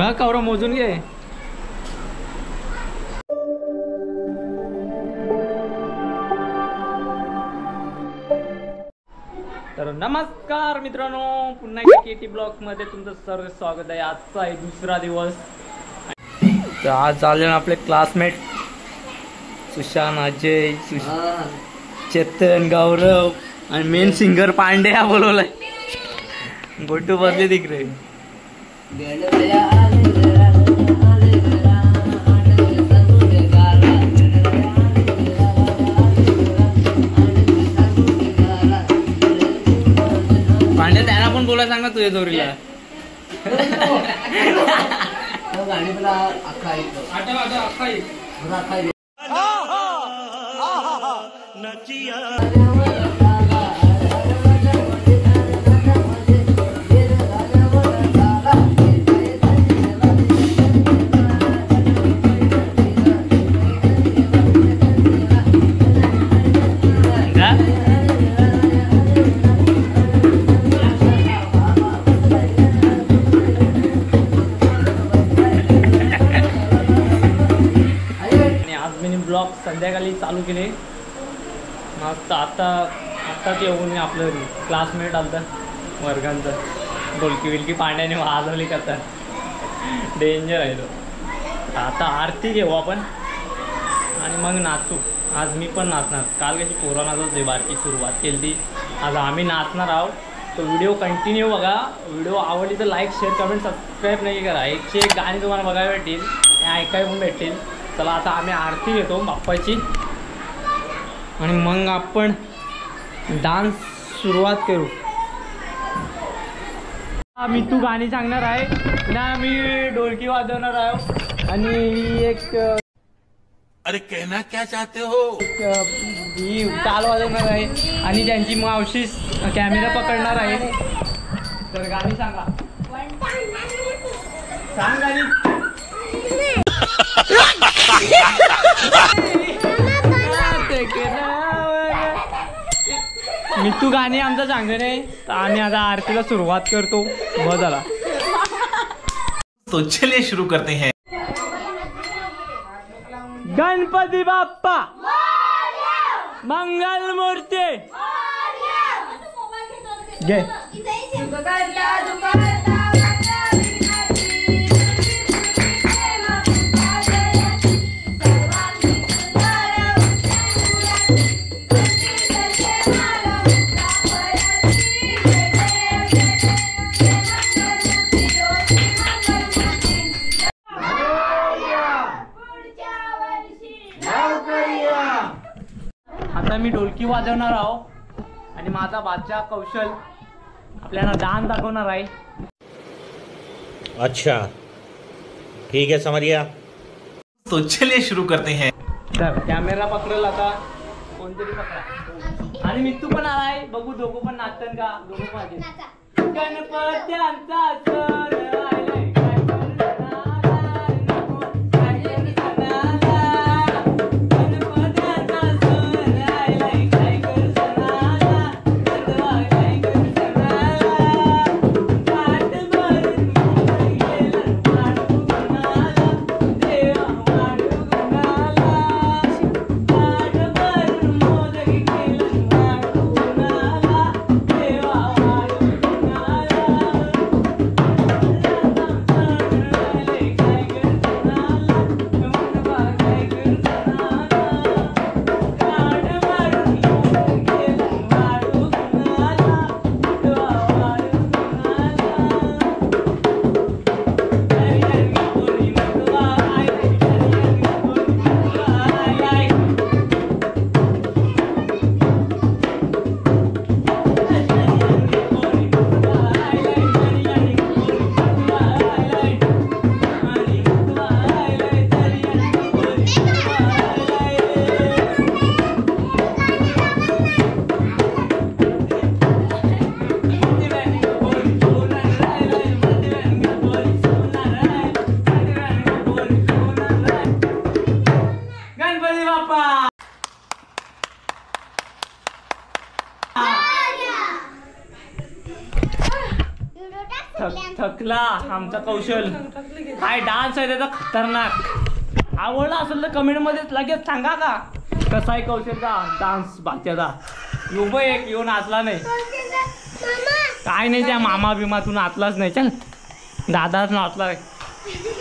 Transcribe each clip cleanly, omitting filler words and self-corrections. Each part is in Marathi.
हा कवरा मोजून घे. तर नमस्कार मित्रांनो, पुन्हा एकदा केटी ब्लॉग मध्ये तुमचं सर्व स्वागत आहे. आजचा आहे दुसरा दिवस. तर आज आले ना आपले क्लासमेट सुशांत, अजय, चेतन, गौरव आणि मेन सिंगर पांडे हा बोलवलाय. गोटू बसले तिकडे. पांडे त्यांना पण बोलायला सांगा तुझ्या जोरीला. ब्लॉग संध्याकाळी चालू केले. मग आत्ताच येऊन आपलं क्लासमेट आलता वर्गांचा. ढोलकी विलकी पांड्याने वाजवली करता. डेंजर आहे तो. आता आरती घेऊ आपण आणि मग नाचू. आज मी पण नाचणार. काल कशी कोरोनाचाच आहे बारकी सुरुवात केली ती. आज आम्ही नाचणार आहोत. तो व्हिडिओ कंटिन्यू बघा. व्हिडिओ आवडली तर लाईक, शेअर, कमेंट, सबस्क्राईब नाही करा. 101 गाणी तुम्हाला बघायला भेटतील, ऐकायला पण भेटतील. चला आता आम्ही आरती घेतो बाप्पाची आणि मग आपण डान्स सुरुवात करू. मी तू गाणी सांगणार आहे ना, मी ढोलकी वाजवणार आहे आणि एक अरे कहना क्या चाहते हो, ही ताल वाजवणार आहे आणि त्यांची मावशी कॅमेरा पकडणार आहे. तर गाणी सांगा. सांग गाणी. मी तू गाणी आमचं सांग नाही. आणि आता आरतीला सुरुवात करतो. बस झाला. तो चलिए शुरू करते हैं. गणपती बाप्पा मंगल मूर्ती घे. आता मी ढोलकी वाजवणार आहो आणि माझा बादशाह कौशल आपल्याला डान्स दाखवणार आहे. अच्छा ठीक है, समझ गया. तो चलिए शुरू करते हैं. तर कॅमेरा पकडेल आता कोणतरी पकडा. आणि मित्तू पण आलाय. बघू दोघं पण नाचतात का. दोघं पाहिजे. गणपत्यांचा सण आलाय. थकला आमचा कौशल. काय डान्स आहे त्याचा खतरनाक. आवडला असेल तर कमेंट मध्ये लगेच सांगा का कसा आहे कौशलचा डान्स बाच्याचा. युब एक येऊन नाचला नाही काय नाही त्या मामा बिमातून नाचलाच नाही. चल दादाच नाचला.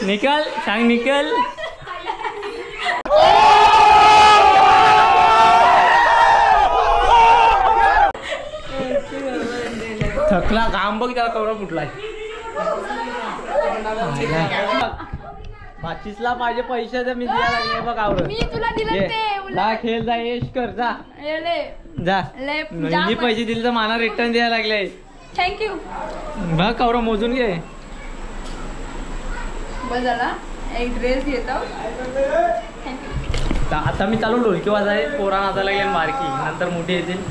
निकल सांग निकल. थकला घाम बघ त्याला कवरा फुटलाय. माचीसला पाहिजे पैसे तर मी द्यायला लागले बघ आवड. मी तुला दिलं ते जा खेळ जा यश कर जा जा. मी पैसे दिले तर मला रिटर्न द्यायला लागले. थँक्यू. बघ कवरा मोजून घे. बस झाला एक ड्रेस घेतो. आता मी चालू ढोलकी वाजाय पोरा नाचायला लागले बारकी नंतर मोठी येतील.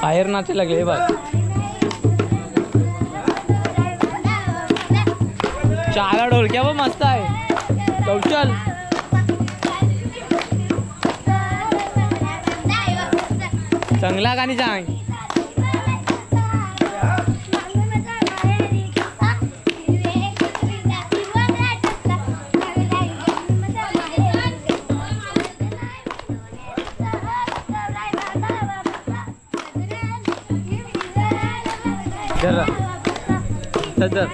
फायर नाचे लागले बघ. चाला ढोलक्या पण मस्त आहे कौशल. चांगला गाणी सांग. जरा सदर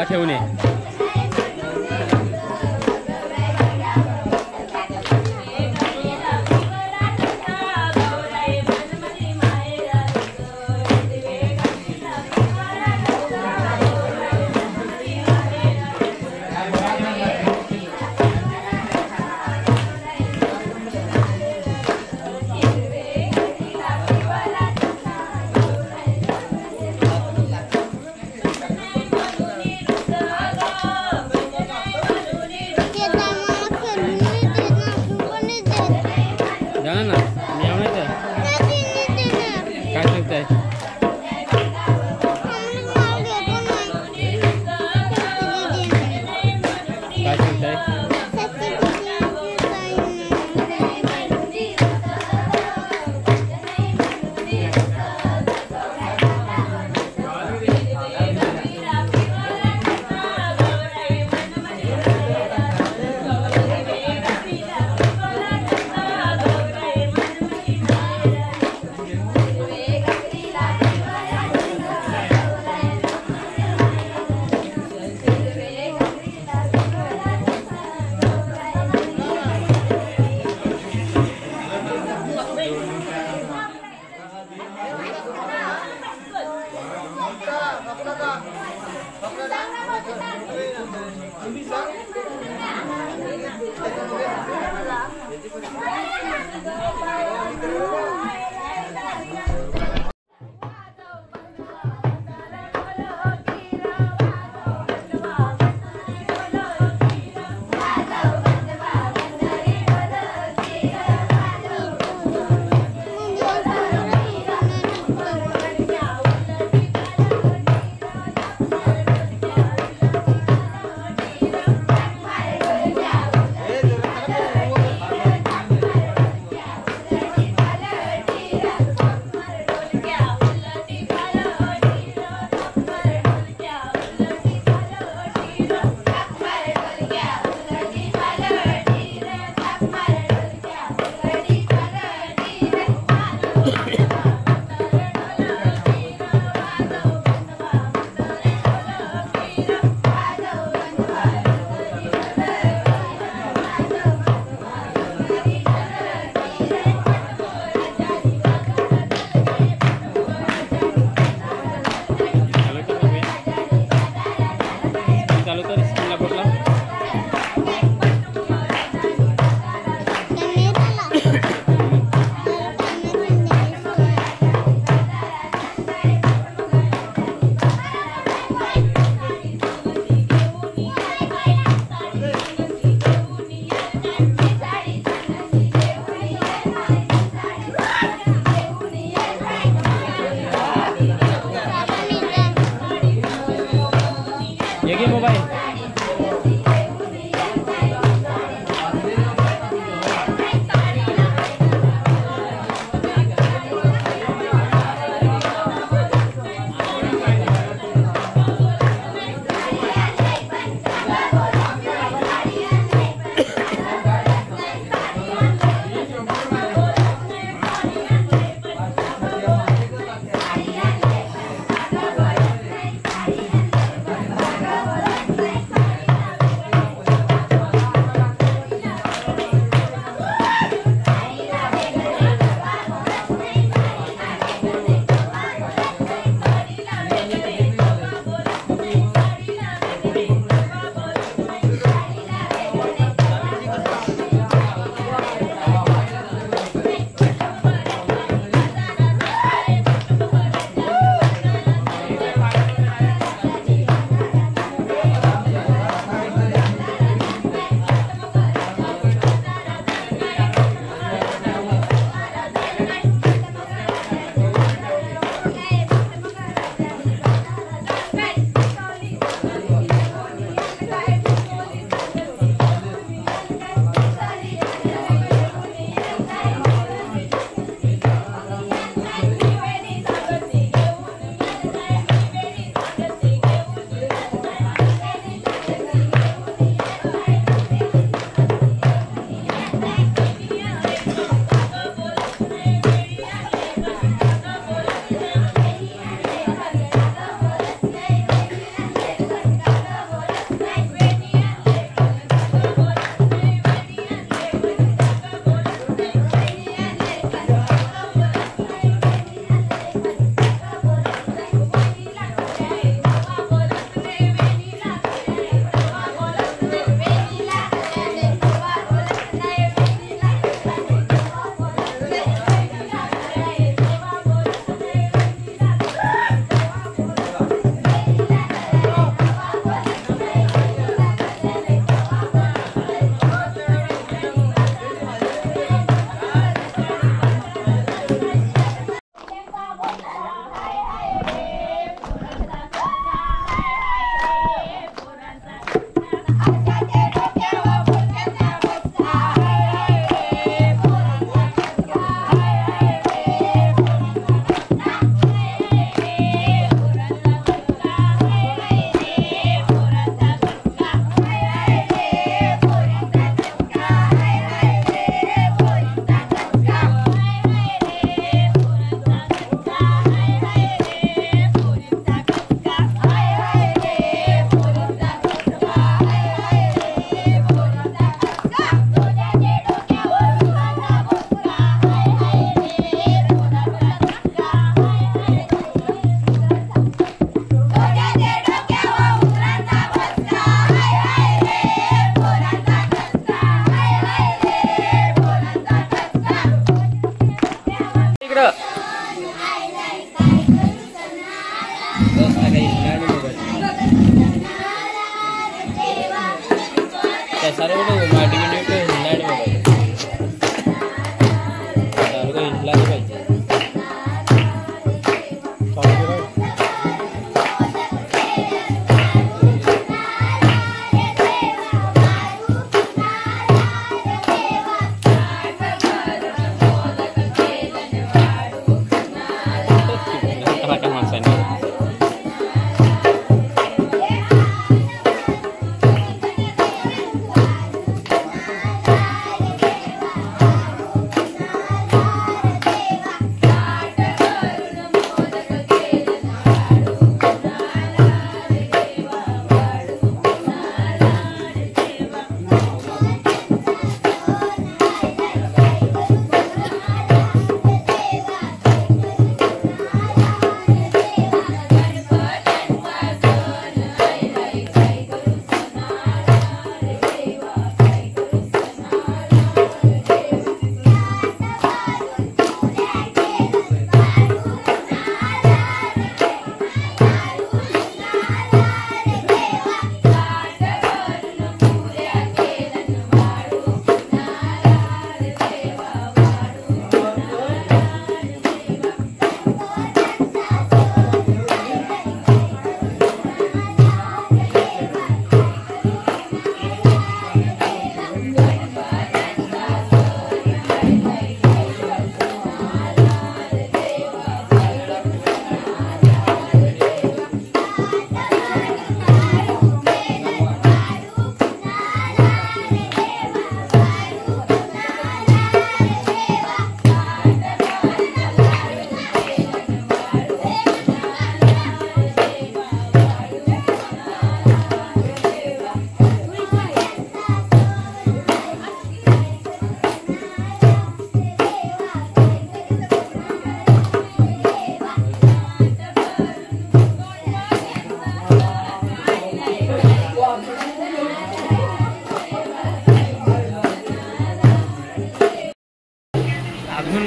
ठेवून ये.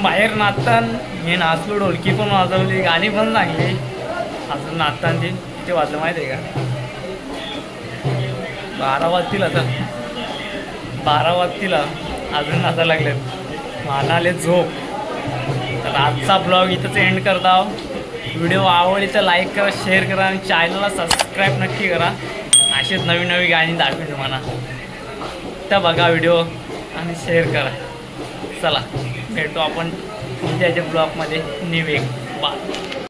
बाहेर नाचतान मी नाचलो, ढोलकी पण वाजवली, गाणी पण चांगली. अजून नाचताना ते किती वाजलं माहिती आहे का? 12 वाजतील आता, 12 वाजतील अजून नाचायला लागले. मला आले झोप. तर आजचा ब्लॉग इथंच एंड करता आहो. व्हिडिओ आवडली तर लाईक करा, शेअर करा आणि चॅनलला सबस्क्राईब नक्की करा. असेच नवीन नवीन गाणी दाखवेन तुम्हाला. तर बघा व्हिडिओ आणि शेअर करा. चला भेटू आपण उद्याच्या ब्लॉगमध्ये. न्यू एक बाय.